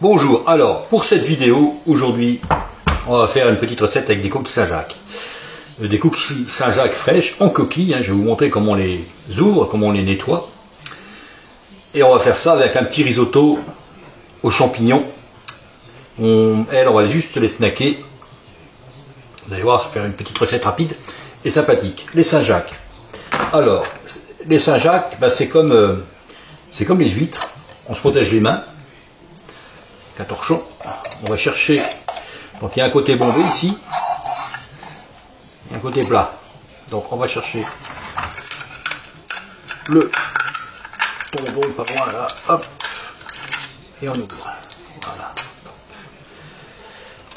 Bonjour, alors pour cette vidéo, aujourd'hui, on va faire une petite recette avec des coquilles Saint-Jacques. Des coquilles Saint-Jacques fraîches en coquilles, je vais vous montrer comment on les ouvre, comment on les nettoie. Et on va faire ça avec un petit risotto aux champignons. On va juste les snacker. Vous allez voir, ça va faire une petite recette rapide et sympathique. Les Saint-Jacques. Alors, les Saint-Jacques, c'est comme les huîtres. On se protège les mains. Un torchon. On va chercher. Donc il y a un côté bombé ici. Et un côté plat. Donc on va chercher le bonbon pas loin là. Hop. Et on ouvre. Voilà.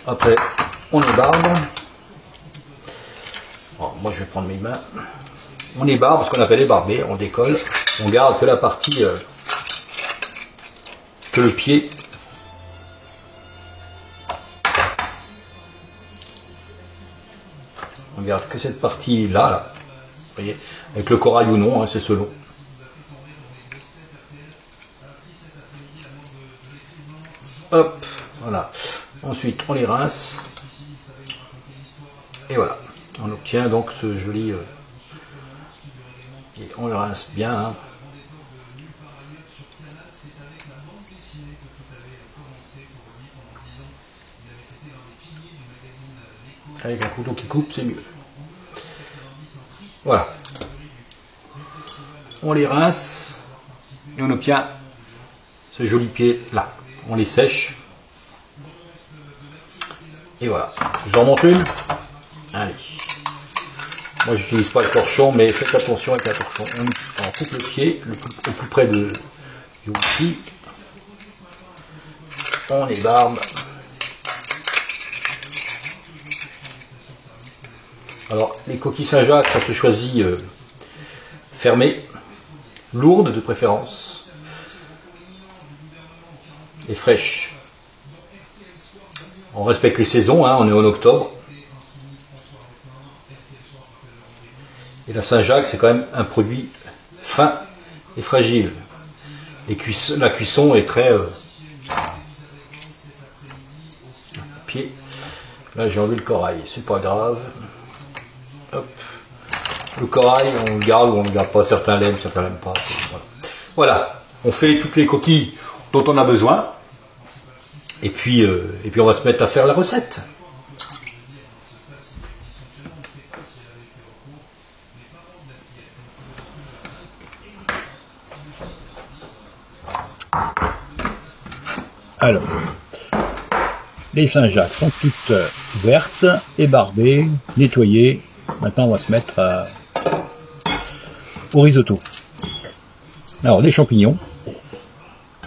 Après, on ébarbe. Bon, moi je vais prendre mes mains. On ébarbe, ce qu'on appelle ébarber. On décolle. On garde que la partie, que le pied. On garde que cette partie là, vous voyez, avec le corail ou non, c'est selon. Hop, voilà. Ensuite, on les rince. Et voilà. On obtient donc ce joli. Et on le rince bien. Avec un couteau qui coupe, c'est mieux. Voilà. On les rince et on obtient ce joli pied là. On les sèche. Et voilà. Je vous en montre une. Allez. Moi, j'utilise pas le torchon, mais faites attention avec un torchon. On coupe le pied au plus près du outil. On ébarbe. Alors, les coquilles Saint-Jacques, ça se choisit fermées, lourdes de préférence, et fraîches. On respecte les saisons, on est en octobre. Et la Saint-Jacques, c'est quand même un produit fin et fragile. La cuisson est très... pied. Là, j'ai enlevé le corail, c'est pas grave. Hop. Le corail, on le garde ou on ne le garde pas. Certains l'aiment, certains l'aiment pas. Voilà. On fait toutes les coquilles dont on a besoin. Et puis on va se mettre à faire la recette. Alors, les Saint-Jacques sont toutes ouvertes, ébarbées, nettoyées. Maintenant, on va se mettre au risotto. Alors, les champignons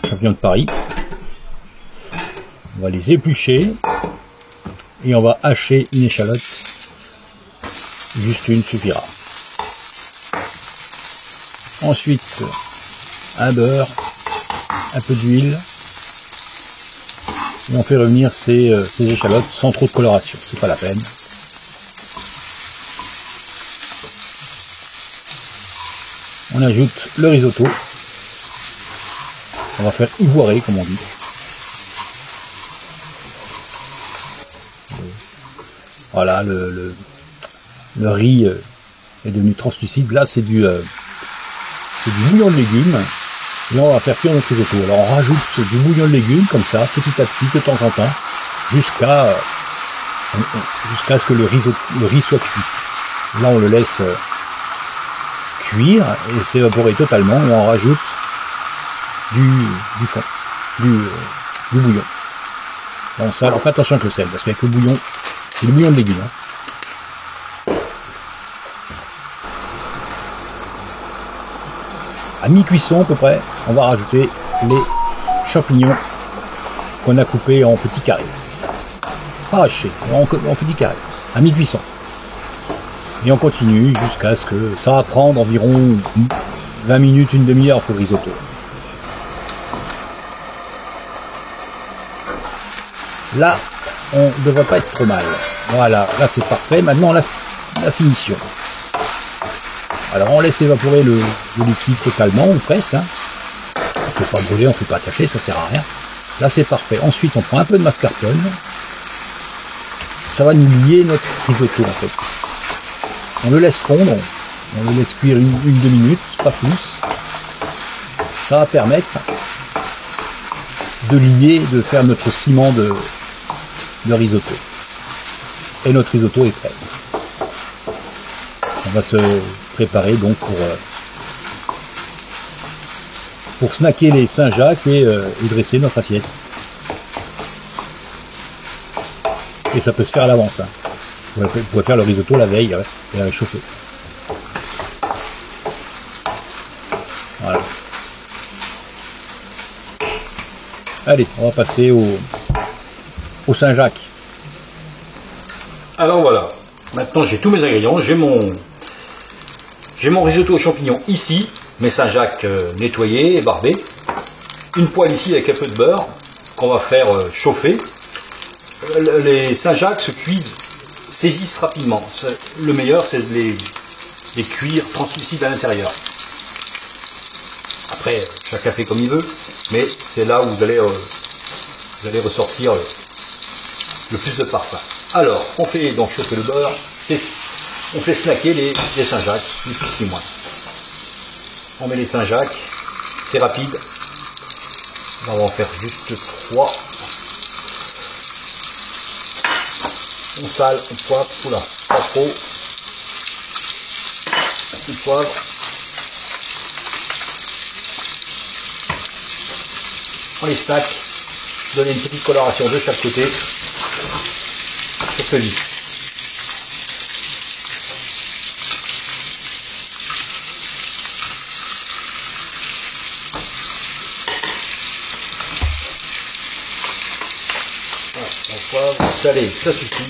de Paris. On va les éplucher et on va hacher une échalote. Juste une suffira. Ensuite, un beurre, un peu d'huile. Et on fait revenir ces échalotes sans trop de coloration, c'est pas la peine. On ajoute le risotto. On va faire ivoirer, comme on dit. Voilà, le riz est devenu translucide. Là, c'est du bouillon de légumes. Et là, on va faire cuire notre risotto. Alors, on rajoute du bouillon de légumes, comme ça, petit à petit, de temps en temps, jusqu'à ce que le riz soit cuit. Là, on le laisse cuire et s'évaporer totalement. Et on rajoute du fond, du bouillon. Bon, ça, alors, faites attention avec le sel, parce qu'avec le bouillon, c'est du bouillon de légumes. À mi-cuisson à peu près, on va rajouter les champignons qu'on a coupés en petits carrés. Pas hachés, en petits carrés, à mi-cuisson. Et on continue jusqu'à ce que ça va prendre environ 20 minutes, une demi-heure pour le risotto. Là, on ne devrait pas être trop mal. Voilà, là c'est parfait. Maintenant la finition. Alors on laisse évaporer le liquide totalement, ou presque. On ne fait pas brûler, on ne fait pas attacher, ça sert à rien. Là c'est parfait. Ensuite on prend un peu de mascarpone. Ça va nous lier notre risotto en fait. On le laisse fondre, on le laisse cuire une 2 minutes, pas plus. Ça va permettre de lier, de faire notre ciment de risotto. Et notre risotto est prêt. On va se préparer donc pour snacker les Saint-Jacques et dresser notre assiette. Et ça peut se faire à l'avance. Hein. Vous pouvez faire le risotto la veille et la réchauffer. Voilà. Allez, on va passer au Saint-Jacques. Alors voilà, maintenant j'ai tous mes ingrédients, j'ai mon risotto aux champignons ici, mes Saint-Jacques nettoyés et barbés, une poêle ici avec un peu de beurre qu'on va faire chauffer. Les Saint-Jacques se cuisent, saisissent rapidement. Le meilleur c'est de les cuire translucides à l'intérieur. Après, chacun fait comme il veut, mais c'est là où vous allez ressortir le plus de parfum. Alors, on fait donc chauffer le beurre, on fait snacker les Saint-Jacques, ni plus ni moins. On met les Saint-Jacques, c'est rapide. On va en faire juste 3. On sale, on poivre, oula, pas trop. On poivre. On les stack, donner une petite coloration de chaque côté sur ce lit. Voilà, mon poivre salé, ça suffit.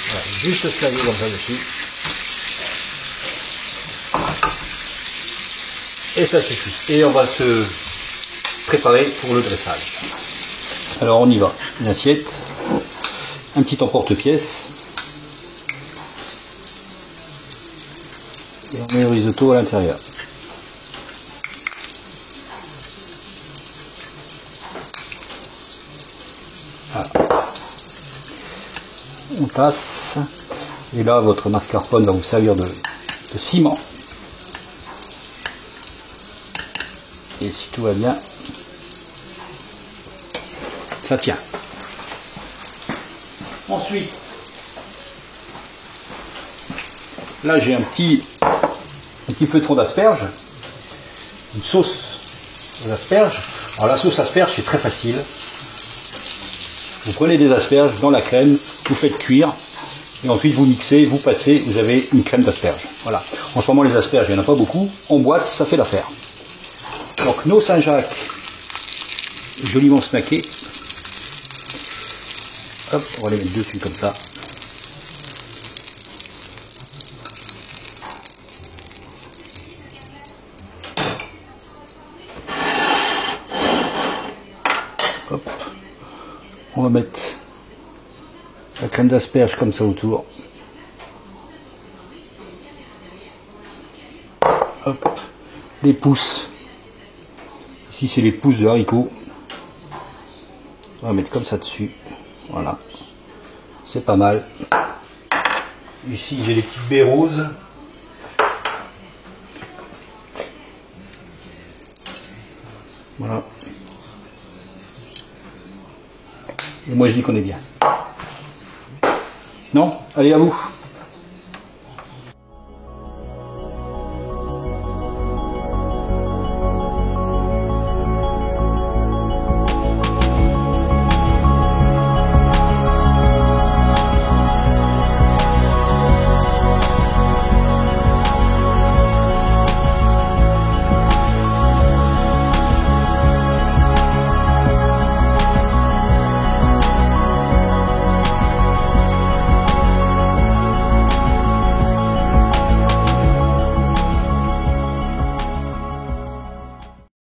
Voilà, juste slaver comme ça dessus. Et ça suffit. Et on va se préparer pour le dressage. Alors on y va. Une assiette, un petit emporte-pièce. Et on met le risotto à l'intérieur. Voilà. On passe. Et là votre mascarpone va vous servir de ciment. Et si tout va bien, ça tient. Ensuite, là j'ai un petit peu de fond d'asperge, une sauce aux asperges. Alors la sauce asperge c'est très facile. Vous prenez des asperges dans la crème, vous faites cuire et ensuite vous mixez, vous passez, vous avez une crème d'asperges. Voilà. En ce moment les asperges il n'y en a pas beaucoup, en boîte ça fait l'affaire. Donc nos Saint-Jacques joliment snackés. Hop, on va les mettre dessus comme ça. Hop. On va mettre la crème d'asperge comme ça autour. Hop. Les pousses. Ici c'est les pousses de haricots. On va mettre comme ça dessus. Voilà. C'est pas mal. Ici j'ai les petites baies roses. Voilà. Et moi je dis qu'on est bien. Non? Allez à vous.